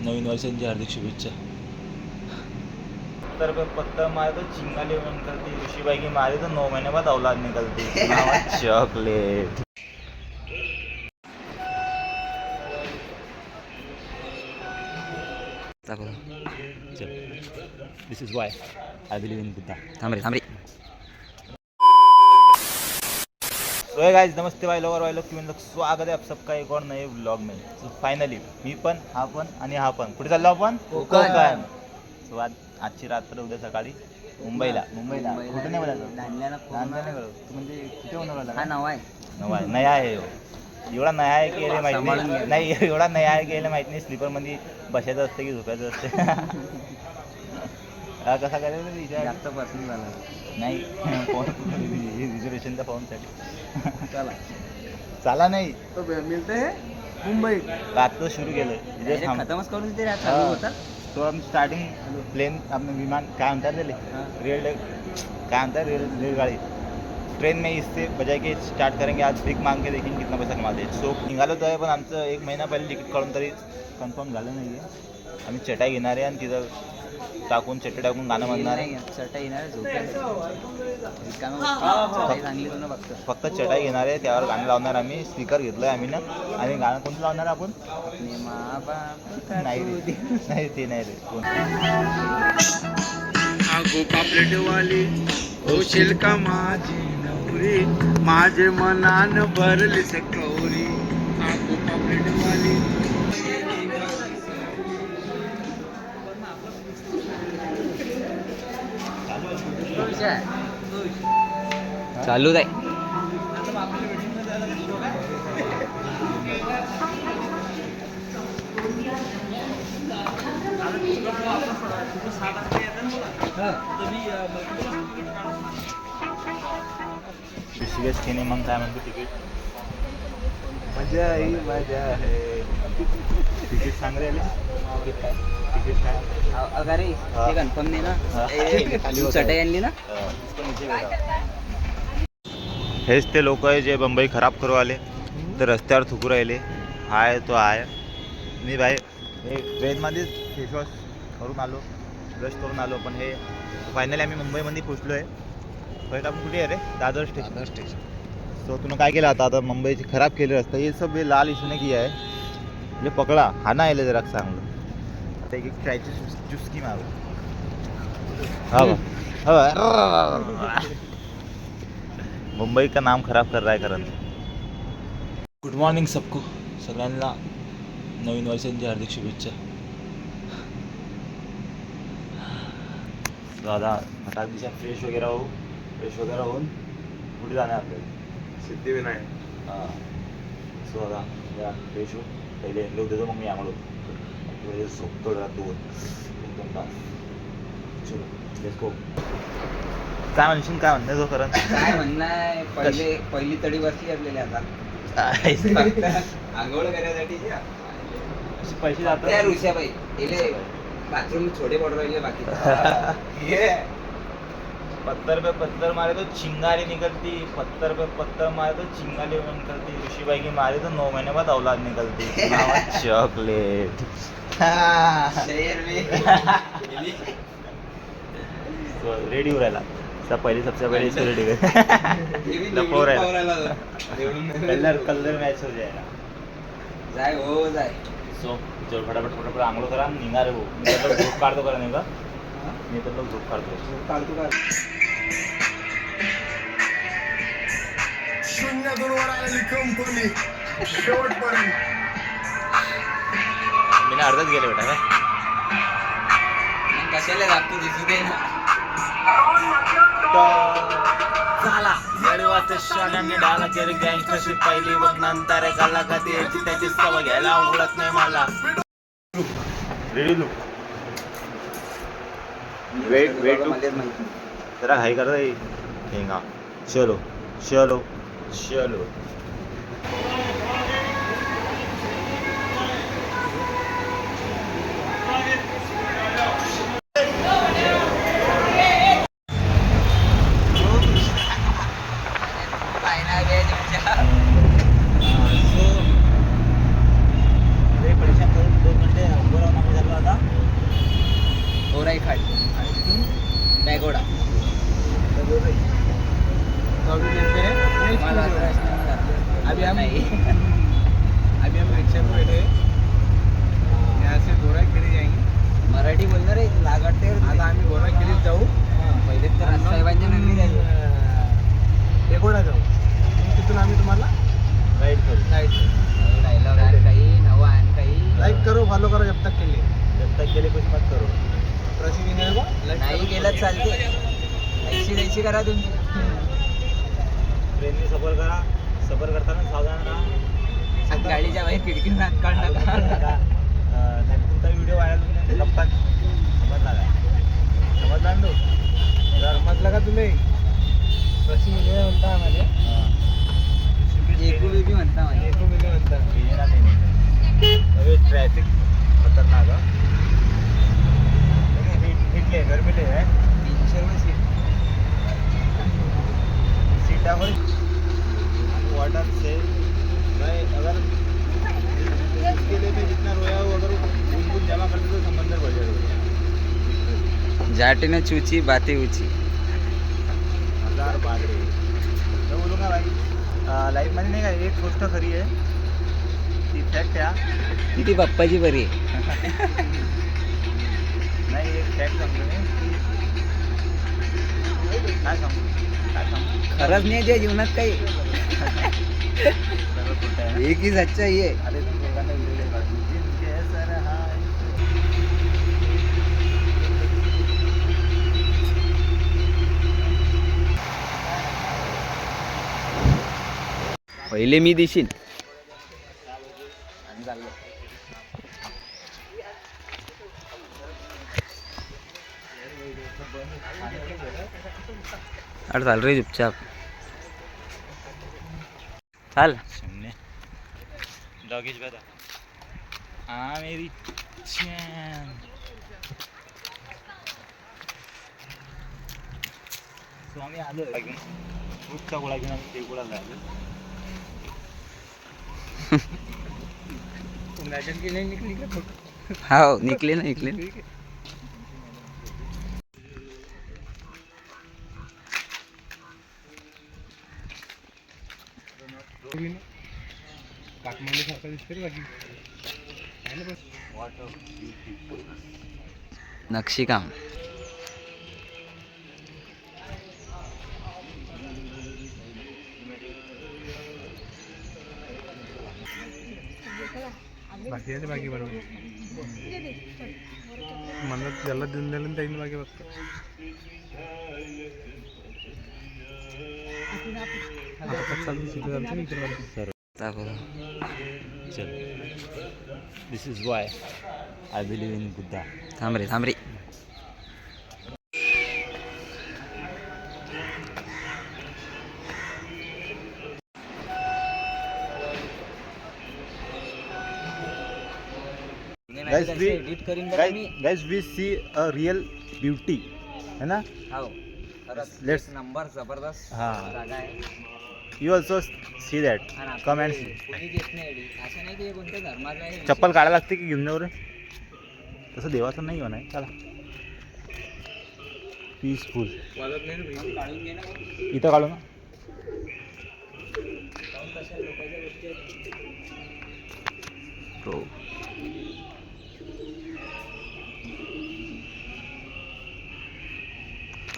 नवीन वर्षांची हार्दिक शुभेच्छा. तर पत्ता मारे तो चिंगाली निकलती, ऋषिबाई की मारे तो 9 महीने बाद औलाद निकलती. Chocolate. This is why I believe in Buddha. थांब रे. तो गाइस नमस्ते भाई लोग की स्वागत आहे आप सबका एक और नए व्लॉग में. सो फायनली मी पण हा पण आणि हा पण कुठे चाललो आपण कोकण. सो आजची रात्र उद्या सकाळी मुंबईला कुठे नाही बोलायला म्हणजे कुठे होणार हा नवा आहे नाही आहे एवढा नया आहे की याला माहिती नाही एवढा नया आहे की याला माहिती नाही स्लीपरमध्ये बसायचं असते की झोपायचं असते. कसा करायचा जास्त पर्सनल झाला नाही फोन रिझर्वेशनच्या फोनसाठी चला नाही तो मिळते मुंबई रात्र सुरू केलं खतमच करून ते चालू होता. तो हम स्टार्टिंग प्लेन अपने विमान काय म्हणतात रेल काय म्हणतात रेलगाड़ी ट्रेन में इससे बजाय के स्टार्ट करेंगे. आज भीक मांग के देखेंगे कितना पैसा कमाते. सो निघालो तर आहे पण आमचं 1 महिना पहिले तिकीट काढून तरी कन्फर्म झालं नाही आहे. आम्ही चटाई घेणार आहे आणि तिथं टाकून चटई टाकून गाणं म्हणणार आहे. चटाई येणार फक्त चटाई घेणार आहे त्यावर गाणं लावणार. आम्ही स्पीकर घेतलं आहे आम्ही ना आणि गाणं कोणतं लावणार आपण नाही ते नाही रे पापलेटवाली होशील का माझी नवरी माझे मनान भरली सकौरी. आगो पापलेटवाली चालू आहे. ऋषिकेश केने मग काय म्हणतो तिकीट मजा ही मजा आहे. तिकीट सांग रे तिकीट काय तिकीट काय अरे ते कन्फर्म नाही ना चटाई आणली ना. हेच ते लोक आहे जे मुंबई खराब करू आले तर रस्त्यावर थुकू राहिले. हाय तो आहे मी भाई हे ट्रेनमध्येच फेसवॉश करून आलो ब्रश करून आलो. पण हे फायनली आम्ही मुंबईमध्ये पोचलो आहे. पहिलं आपण कुठे आहे रे दादर स्टेशन. सो तुला काय केलं आता मुंबईची खराब केली रस्ता ये सब ये लाल इसने किया है. ये पकडा हा ना यायला जरा चांगलं आता एक ट्रायची चुस्की मारू. मुंबई का नाम खराब कर रहा है करण. गुड मॉर्निंग सबको सगळ्यांना नवीन वर्षांची हार्दिक शुभेच्छा. दादा हठात दिशा फ्रेश वगैरे होऊन कुठे जाणार आपल्याला सिद्धिविनायक. हां सो दादा या फ्रेश हो पहिले लोक देतो मग मी आम्हाला झोपतो राहतो एकदम तास. चलो लेट्स गो. काय म्हणशील काय म्हणणं जो करण काय म्हणणं पहिली तडी बसली आपल्याला आता आंघोळ करण्यासाठी पैसे जातात ऋषाबाई इले बाथरूम छोटे पड राहिले बाकी पत्थर पे पत्थर मारे तो चिंगारी निकलती. पत्थर पे पत्थर मारे तो चिंगारी निकलती. ऋषिबाई की मारे तो 9 महीने बाद औलाद निकलती. चॉकलेट. रेडी हो राहिला सबसे पहले इसको रेडी लपो राहिला कलर मॅच हो जाएगा. जाय सो चल फटाफट आंघोळ करा निघा रे. मी तर झोप काढतो करा नाही का मी तर झोप काढतो. शून्यातून वर आलेली कंपनी शेवटपर्यंत मी अर्धच गेले बेटा काय कशाला लागतो दिसू दे ना. झाला गडवाचं शाळांनी डाला केली गँग कशी पहिली बघ नंतर गाला कधी यायची त्याची सवय घ्यायला आवडत नाही मला. रेडी लुक वेट जरा घाई कर रही हेंगा. चलो चलो चलो अभी हम नहीं रिक्शा पे बैठे यहाँ से गोराखेडी जाएंगे. मराठी बोलणार रे लाग वाटते आता आम्ही गोराखेडीत जाऊ. पहिले तर साहेबांच्या नगरी जायचं एकोडा जाऊ. मग तिथून आम्ही तुम्हाला राईड करू गाईड डायलॉग आण काही नवा आण काही लाईक करो फॉलो करो जब तक के लिए. जब तक गेले कुछ मत करो प्रसिद्धी नाही गेलं चालते ऐशी करा तुम्ही ट्रेनने सफर करताना सावधान राहा गाडीच्या बाहेर खिडकीतून हात काढ नका नाही तुमचा व्हिडिओ व्हायरल होऊन गप्पा समजला काय समजला ना तू जर म्हटलं का तुला प्रसिद्धी म्हणता आम्हाला एकू बेबी म्हणता मला एको मिली म्हणता. अरे ट्रॅफिक खतरनाक हिटले गरमीले आहे 300 रुपये सीटावर वाटर से भाई अगर इसके लिए मैं जितना रोया हूँ अगर बुन जमा करते तो समंदर बढ़ जाएगा जाटे चूची बातें ऊंची. 1000 बागडे मैं बोलूँगा भाई लाईफमध्ये नाही का एक गोष्ट खरी आहे ती फॅक्ट आहे किती बाप्पाची बरी आहे. नाही एक फॅक्ट सांगतो मी काय सांगू खरंच नाही त्या जीवनात काही सर्व खोटं आहे ना? एक ही सच्चाई आहे. अरे तुम लोकांना व्हिडिओ काढून जिनके सर हाय पहिले मी दिशील. आणि चाललो अरे चाल रे चुपचाप चाल. सुनने डॉगीज बता हाँ मेरी चैन सो आम्ही आलो फ्रूटचा गोळा घेऊन आम्ही देवगुळाला आलो इमॅजिन की नाही निकली का फोटो. हाँ निकले ना निकले. काकमांडीसारखा दिसते रे बाकी. नक्षीकाम बाकी आहे बाकी बरोबर म्हणत ज्याला देऊन दिलं त्यांनी बाकी बघतो. चल this is why I believe in Buddha थांब रे guys we see a real beauty है ना let's नंबर जबरदस्त हाँ जागा आहे. you also see that come and see कोणी घेत नाही एवढी. असं नाही की हे कोणत्या धर्माचं आहे. चप्पल काढायला लागते की घेऊन जाऊ रे तसं देवाचं नाही होणार चला पीसफुल वाजत नाही रे भाई. काढून घे ना. इथं काढू ना कशा लोकांच्या गोष्टी आहेत. तो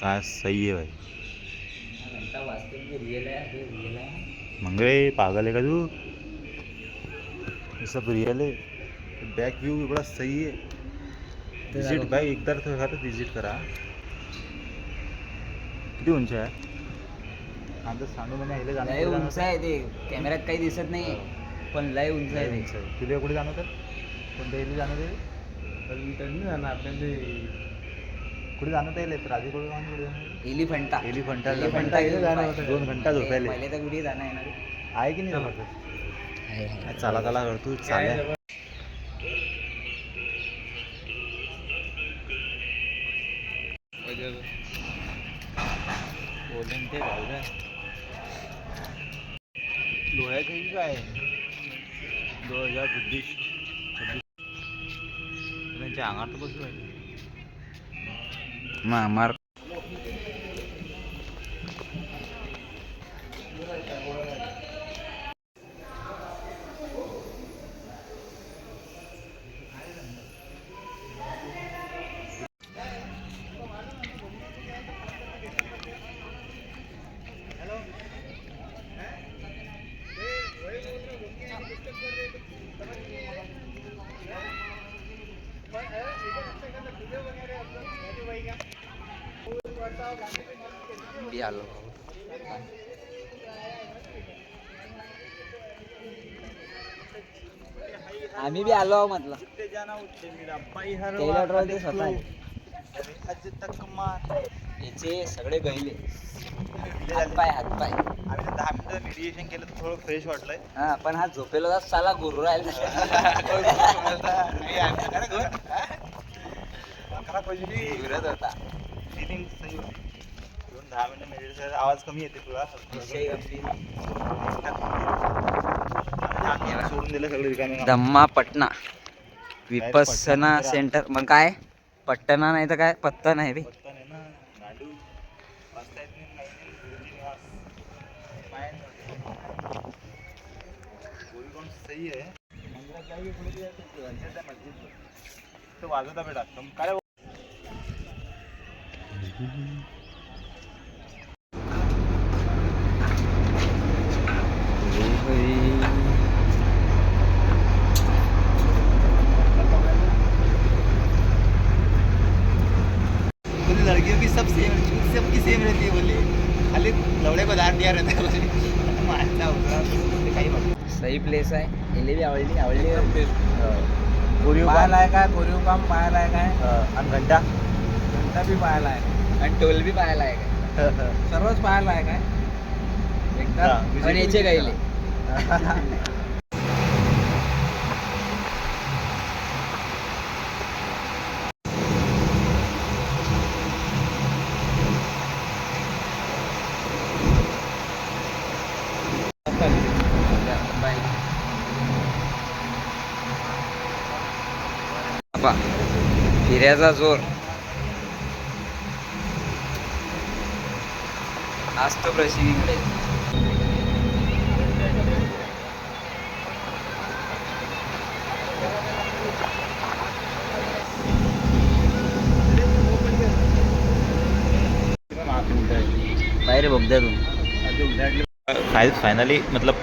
काय सही है भाई घंटा वाजते की रिअल आहे. मंगळे पागल है का तू ये सब रियल है बैक व्यू भी बड़ा सही है विजिट भाई एक बार तो विजिट करा किती उंच आहे आमचं सांडू म्हणजे हिले लय उंच आहे ते. कॅमेऱ्यात काही दिसत नाही पण लय उंच आहे ते. तुला कुठे जाणं तर कोणत्या इथे जाणं ते नाही जाणार आपल्याला ते कुठे जाणं येईल राजूकडे जाणं कुठे जाणं एलिफंटा एलिफंटा एलिफंटा इथे घेऊन जाणं पाय. होतं 2 घंटा झोपायला पहिले तर कुठे जाणं आहे ना रे. आहे की नाही जबरदस्त चला चला कर तू चालेल बोलेन ते भाऊ लोह्याचं की काय 2026 त्यांच्या अंगात तर बसलो आहे मार आलो. आम्ही बी आलो आहो म्हटलं. टेलर रोल ते स्वतः आहे. याचे सगळे गहिले हातपाय हातपाय. आम्ही 10 मिनिटं मेडिटेशन केलं तर थोडं फ्रेश वाटलंय. हा पण हा झोपेला जात साला गुरु राहिला. गुरत होता. फिलिंग सही होती. 10 मिनिटं मेडिटेशन आवाज कमी येते तुला. विषय गंभीर. सोडून दिलं सगळं रिकामे. धम्मा पटना विपස්සना सेंटर. मग काय पट्टना नाही तर काय पत्ता नाही बे. पत्ता नाही ना गांडू वाचता येत नाही. काही नाही. गुरुजी निवास पायन गोलगोल सही आहे. मंदिरात जाऊया पुढे त्या मस्जिद तो वाजवता बेटा तुम काय लड़कियों की सब सेम सबकी सेम रहती है बोले खाली लवड़े को दार दिया रहता है बोले मारता होता काही बघ सही प्लेस आहे. एले बी आवडली आवडली. कोरीव पाहायला आहे काय कोरीव काम पाहायला आहे काय आणि घंटा घंटा बी पाहायला आहे आणि टोल बी पाहायला आहे काय. सर्वच पाहायला आहे काय एकदा आणि याचे गायले. फिऱ्याचा जोर असतो प्रशिवीकडे. बाहेर बोगद्यातून फाइनली मतलब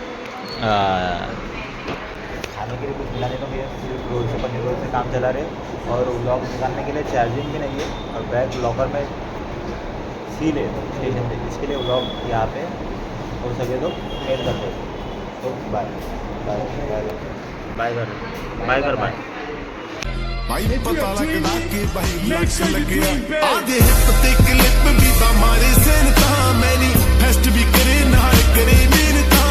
खाने के लिए कुछ मिला नहीं तो भैया सिर्फ रोल से पनीर रोल से काम चला रहे और व्लॉग निकालने के लिए चार्जिंग भी नहीं है और बैग लॉकर में सील है स्टेशन पे. इसके लिए व्लॉग यहाँ पे हो सके तो एड कर दो. तो बाय बाय बाय कर बाय कर बाय. भाई पता लगदा कि भाई लक्ष लगे आधे हिप ते क्लिप भी मारे सेन ता मैनी फेस्ट भी करे नाल करे मेरे ता